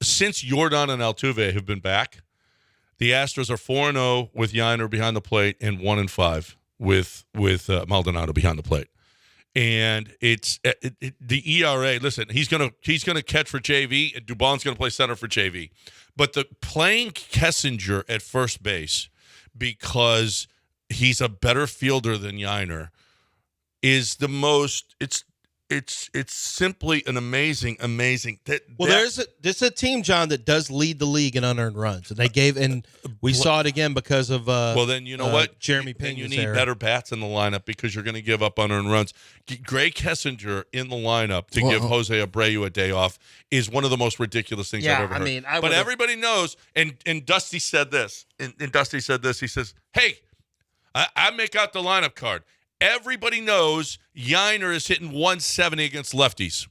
since Jordan and Altuve have been back, the Astros are 4-0 with Yiner behind the plate and 1-5 with Maldonado behind the plate. And it's the ERA. Listen, he's gonna catch for JV, and Dubon's gonna play center for JV. But the playing Kessinger at first base because he's a better fielder than Yiner is the most. It's simply an amazing. There's a team, John, that does lead the league in unearned runs, and we saw it again because of. Then you know what, Jeremy Pena's and you need better bats in the lineup because you're going to give up unearned runs. Gray Kessinger in the lineup to give Jose Abreu a day off is one of the most ridiculous things I've ever heard. But everybody knows, and Dusty said this. And Dusty said this. He says, "Hey, I make out the lineup card. Everybody knows Yiner is hitting 170 against lefties.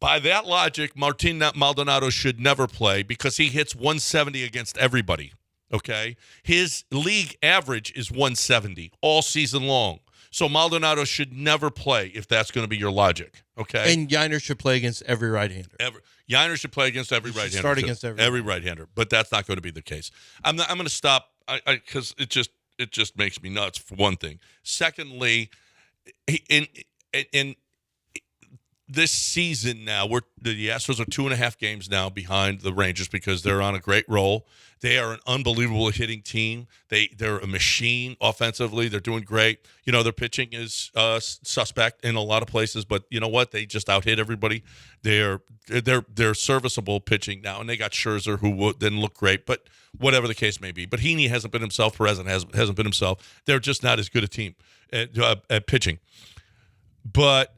By that logic, Martin Maldonado should never play because he hits 170 against everybody, okay? His league average is 170 all season long. So Maldonado should never play if that's going to be your logic, okay? And Yiner should play against every right-hander. Yiner should play against every right-hander. Start against every right-hander, but that's not going to be the case. I'm going to stop because it just makes me nuts, for one thing. Secondly, in this season now, the Astros are 2.5 games now behind the Rangers because they're on a great roll. They are an unbelievable hitting team. They're a machine offensively. They're doing great. You know, their pitching is suspect in a lot of places, but you know what? They just out-hit everybody. They're serviceable pitching now, and they got Scherzer, who didn't look great, but whatever the case may be. But Heaney hasn't been himself. Perez hasn't been himself. They're just not as good a team at pitching. But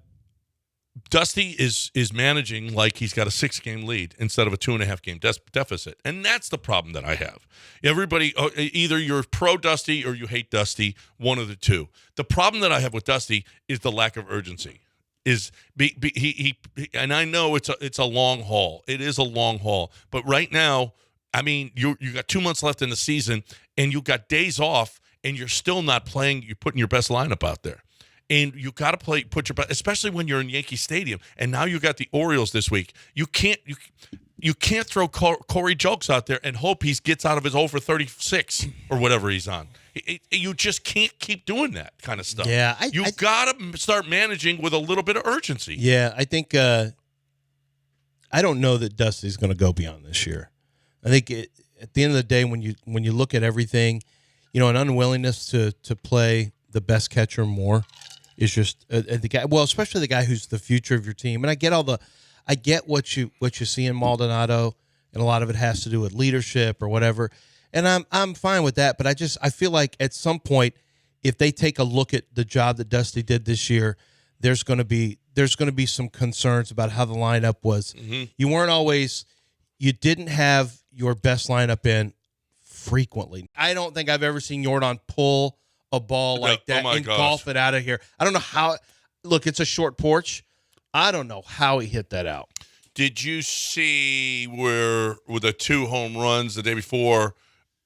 Dusty is managing like he's got a 6-game lead instead of a 2.5-game deficit. And that's the problem that I have. Everybody, either you're pro Dusty or you hate Dusty, one of the two. The problem that I have with Dusty is the lack of urgency. And I know it's a long haul. It is a long haul. But right now, I mean, you got 2 months left in the season, and you got days off, and you're still not playing. You're putting your best lineup out there. And you got to put your best, especially when you're in Yankee Stadium. And now you got the Orioles this week. You can't throw Corey Julks out there and hope he gets out of his 0-for-36 or whatever he's on. You just can't keep doing that kind of stuff. Yeah, you got to start managing with a little bit of urgency. Yeah, I think I don't know that Dusty's going to go beyond this year. I think at the end of the day, when you look at everything, you know, an unwillingness to play the best catcher more is just the guy. Well, especially the guy who's the future of your team. And I get what you see in Maldonado, and a lot of it has to do with leadership or whatever. And I'm fine with that. But I feel like at some point, if they take a look at the job that Dusty did this year, there's going to be some concerns about how the lineup was. Mm-hmm. You didn't have your best lineup in frequently. I don't think I've ever seen Jordan pull a ball like that and golf it out of here. I don't know how. Look, it's a short porch. I don't know how he hit that out. Did you see where with the 2 home runs the day before?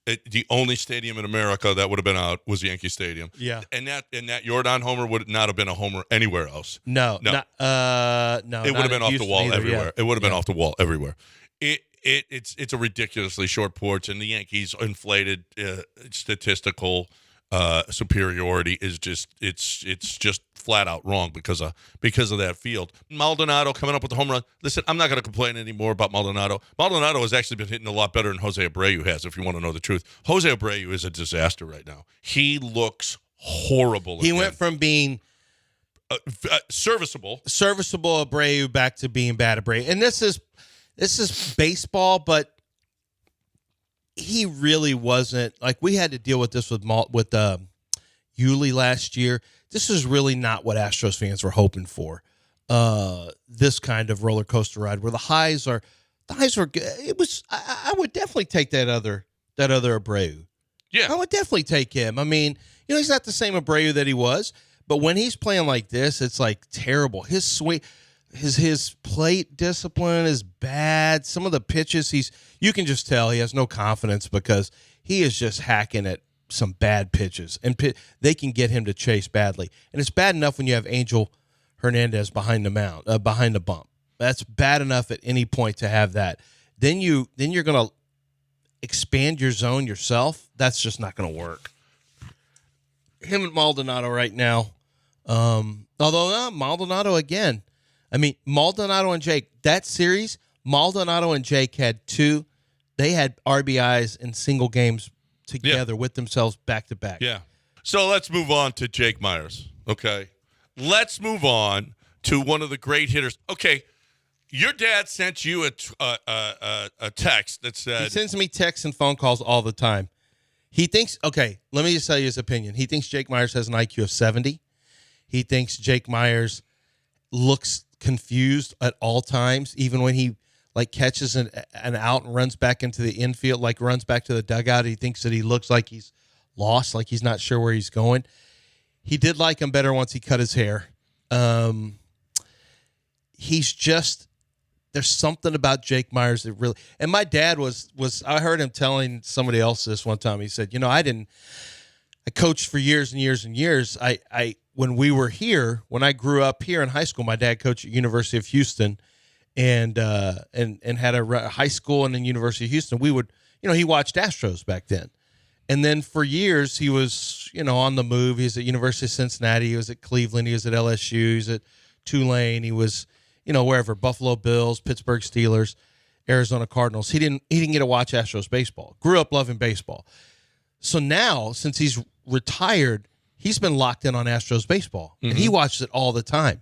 The only stadium in America that would have been out was Yankee Stadium. Yeah, and that Jordan homer would not have been a homer anywhere else. No. It would have been off the wall everywhere. Yeah. It would have been off the wall everywhere. It's a ridiculously short porch, and the Yankees' inflated statistical superiority is just flat out wrong because of that field. Maldonado coming up with the home run. Listen, I'm not going to complain anymore about Maldonado. Maldonado has actually been hitting a lot better than Jose Abreu has, if you want to know the truth. Jose Abreu is a disaster right now. He looks horrible. He went from being serviceable Abreu back to being bad Abreu. And this is baseball, but he really wasn't. Like, we had to deal with this with Yuli last year. This is really not what Astros fans were hoping for. This kind of roller coaster ride where the highs are good. It was. I would definitely take that other Abreu. Yeah, I would definitely take him. I mean, you know, he's not the same Abreu that he was, but when he's playing like this, it's like terrible. His swing. His plate discipline is bad. Some of the pitches you can just tell he has no confidence because he is just hacking at some bad pitches, and they can get him to chase badly. And it's bad enough when you have Angel Hernandez behind the bump. That's bad enough at any point to have that. then you're going to expand your zone yourself. That's just not going to work. Him and Maldonado right now. Although Maldonado again. I mean, Maldonado and Jake, that series, Maldonado and Jake had they had RBIs in single games together with themselves back to back. Yeah. So let's move on to Jake Myers. Okay. Let's move on to one of the great hitters. Okay. Your dad sent you a text that said. He sends me texts and phone calls all the time. He thinks, okay, let me just tell you his opinion. He thinks Jake Myers has an IQ of 70. He thinks Jake Myers looks confused at all times, even when he catches an out and runs back into the infield, runs back to the dugout. He thinks that he looks like he's lost, like he's not sure where he's going. He did like him better once he cut his hair. He's just, there's something about Jake Myers that really, and my dad was I heard him telling somebody else this one time. He said, I coached for years and years and years. When we were here, when I grew up here in high school, my dad coached at University of Houston and had a high school and then University of Houston. We would, he watched Astros back then. And then for years he was, on the move. He was at University of Cincinnati. He was at Cleveland. He was at LSU. He was at Tulane. He was, wherever, Buffalo Bills, Pittsburgh Steelers, Arizona Cardinals. He didn't get to watch Astros baseball. Grew up loving baseball. So now, since he's retired, he's been locked in on Astros baseball, and he watches it all the time.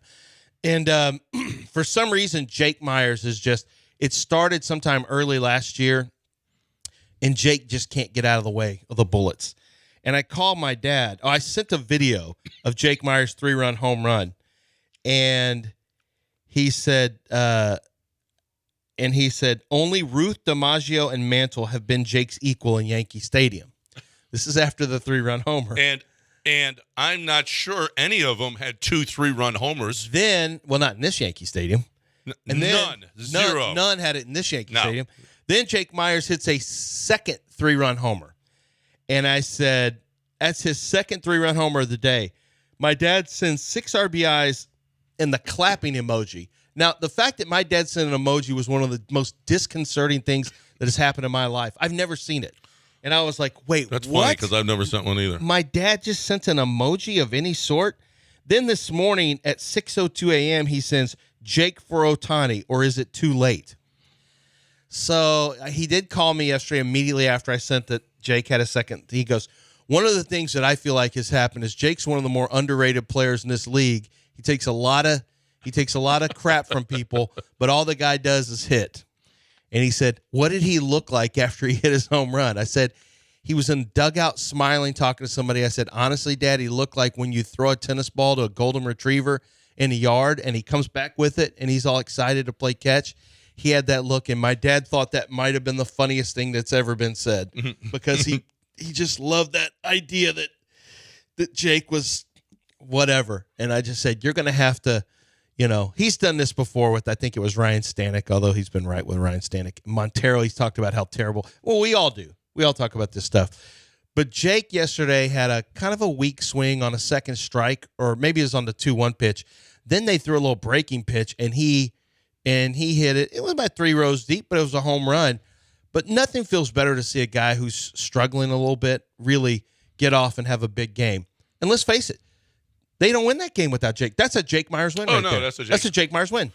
And for some reason, Jake Myers is just, it started sometime early last year, and Jake just can't get out of the way of the bullets. And I called my dad. I sent a video of Jake Myers' 3-run home run, and he said, only Ruth, DiMaggio, and Mantle have been Jake's equal in Yankee Stadium. This is after the 3-run homer. And I'm not sure any of them had 2 3-run homers. Then, not in this Yankee Stadium. Zero. None had it in this Yankee Stadium. Then Jake Myers hits a second 3-run homer. And I said, that's his second 3-run homer of the day. My dad sends 6 RBIs and the clapping emoji. Now, the fact that my dad sent an emoji was one of the most disconcerting things that has happened in my life. I've never seen it. And I was like, wait, That's what? funny because I've never sent one either. My dad just sent an emoji of any sort. Then this morning at 6:02 a.m., he sends Jake for Ohtani, or is it too late? So he did call me yesterday immediately after I sent that Jake had a second. He goes, one of the things that I feel like has happened is Jake's one of the more underrated players in this league. He takes a lot of crap from people, but all the guy does is hit. And he said, what did he look like after he hit his home run? I said, he was in the dugout smiling, talking to somebody. I said, honestly, Dad, he looked like when you throw a tennis ball to a golden retriever in a yard and he comes back with it and he's all excited to play catch. He had that look, and my dad thought that might have been the funniest thing that's ever been said because he just loved that idea that Jake was whatever. And I just said, you're going to have to, he's done this before with, I think it was Ryan Stanek, although he's been right with Ryan Stanek. Montero, he's talked about how terrible. Well, we all do. We all talk about this stuff. But Jake yesterday had a kind of a weak swing on a second strike, or maybe it was on the 2-1 pitch. Then they threw a little breaking pitch, and he hit it. It was about 3 rows deep, but it was a home run. But nothing feels better to see a guy who's struggling a little bit really get off and have a big game. And let's face it, they don't win that game without Jake. That's a Jake Myers win. Oh, right no, there. that's a Jake Myers win.